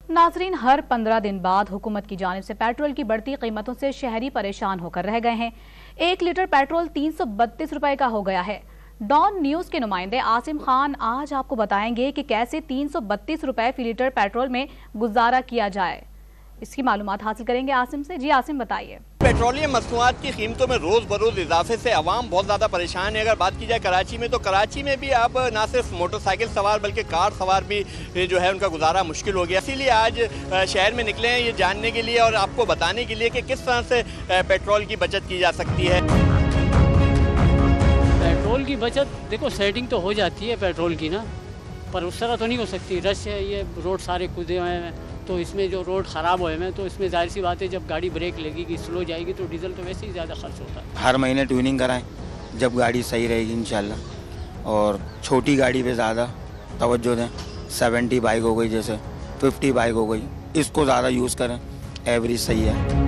नाजरीन, हर 15 दिन बाद हुकूमत की जानिब से पेट्रोल की बढ़ती कीमतों से शहरी परेशान होकर रह गए हैं। 1 लीटर पेट्रोल 332 रुपए का हो गया है। डॉन न्यूज के नुमाइंदे आसिम खान आज आपको बताएंगे कि कैसे 332 रुपए फी लीटर पेट्रोल में गुजारा किया जाए। इसकी मालूमात हासिल करेंगे आसिम से। जी आसिम, बताइए। पेट्रोलियम मसनूआत की कीमतों में रोज़ बरोज़ इजाफे से अवाम बहुत ज़्यादा परेशान है। अगर बात की जाए कराची में, तो कराची में भी अब ना सिर्फ मोटरसाइकिल सवार बल्कि कार सवार भी जो है उनका गुजारा मुश्किल हो गया। इसीलिए आज शहर में निकले हैं ये जानने के लिए और आपको बताने के लिए कि किस तरह से पेट्रोल की बचत की जा सकती है। पेट्रोल की बचत देखो, सेटिंग तो हो जाती है पेट्रोल की ना, पर उस तरह तो नहीं हो सकती। रश है, ये रोड सारे कूदे हुए हैं, तो इसमें जो रोड ख़राब हुए हैं तो इसमें जाहिर सी बात है जब गाड़ी ब्रेक लगेगी, स्लो जाएगी तो डीजल तो वैसे ही ज़्यादा खर्च होता है। हर महीने ट्यूनिंग कराएं जब गाड़ी सही रहेगी इंशाल्लाह। और छोटी गाड़ी पे ज़्यादा तवज्जो दें। 70 बाइक हो गई, जैसे 50 बाइक हो गई, इसको ज़्यादा यूज़ करें, एवरेज सही है।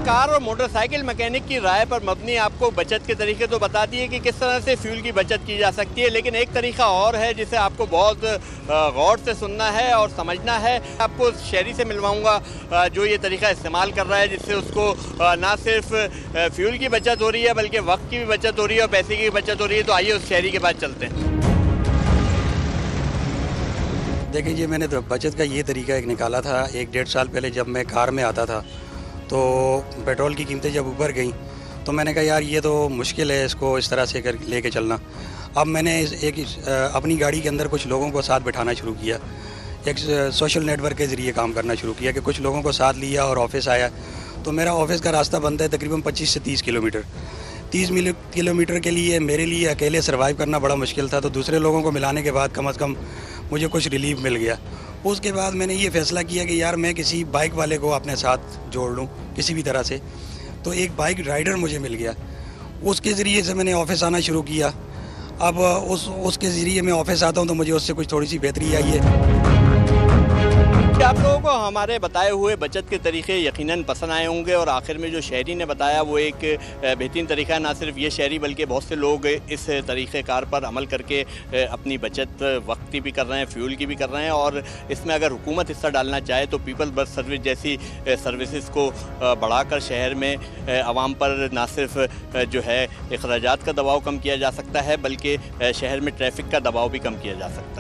कार और मोटरसाइकिल मैकेनिक की राय पर मबनी आपको बचत के तरीके तो बता दिए कि किस तरह से फ्यूल की बचत की जा सकती है, लेकिन एक तरीका और है जिसे आपको बहुत गौर से सुनना है और समझना है। आपको शहरी से मिलवाऊंगा जो ये तरीका इस्तेमाल कर रहा है, जिससे उसको ना सिर्फ फ्यूल की बचत हो रही है बल्कि वक्त की भी बचत हो रही है और पैसे की भी बचत हो रही है। तो आइए उस शहरी के पास चलते हैं। देखिए जी, मैंने तो बचत का ये तरीका एक निकाला था 1-1.5 साल पहले जब मैं कार में आता था, तो पेट्रोल की कीमतें जब ऊपर गई तो मैंने कहा यार ये तो मुश्किल है इसको इस तरह से कर लेके चलना। अब मैंने अपनी गाड़ी के अंदर कुछ लोगों को साथ बिठाना शुरू किया। एक सोशल नेटवर्क के ज़रिए काम करना शुरू किया कि कुछ लोगों को साथ लिया और ऑफिस आया। तो मेरा ऑफिस का रास्ता बनता है तकरीबन 25 से 30 किलोमीटर। 30 किलोमीटर के लिए मेरे लिए अकेले सर्वाइव करना बड़ा मुश्किल था, तो दूसरे लोगों को मिलाने के बाद कम से कम मुझे कुछ रिलीफ मिल गया। उसके बाद मैंने ये फ़ैसला किया कि यार मैं किसी बाइक वाले को अपने साथ जोड़ लूँ किसी भी तरह से। तो एक बाइक राइडर मुझे मिल गया, उसके ज़रिए से मैंने ऑफिस आना शुरू किया। अब उसके ज़रिए मैं ऑफिस आता हूँ तो मुझे उससे कुछ थोड़ी सी बेहतरी आई है। आप लोगों को हमारे बताए हुए बचत के तरीके यकीनन पसंद आए होंगे और आखिर में जो शहरी ने बताया वो एक बेहतरीन तरीका है। ना सिर्फ ये शहरी बल्कि बहुत से लोग इस तरीक़ेकार पर अमल करके अपनी बचत वक्त की भी कर रहे हैं, फ्यूल की भी कर रहे हैं। और इसमें अगर हुकूमत हिस्सा डालना चाहे तो पीपल बस सर्विस जैसी सर्विसेज को बढ़ाकर शहर में आवाम पर ना सिर्फ जो है अखराजात का दबाव कम किया जा सकता है बल्कि शहर में ट्रैफिक का दबाव भी कम किया जा सकता है।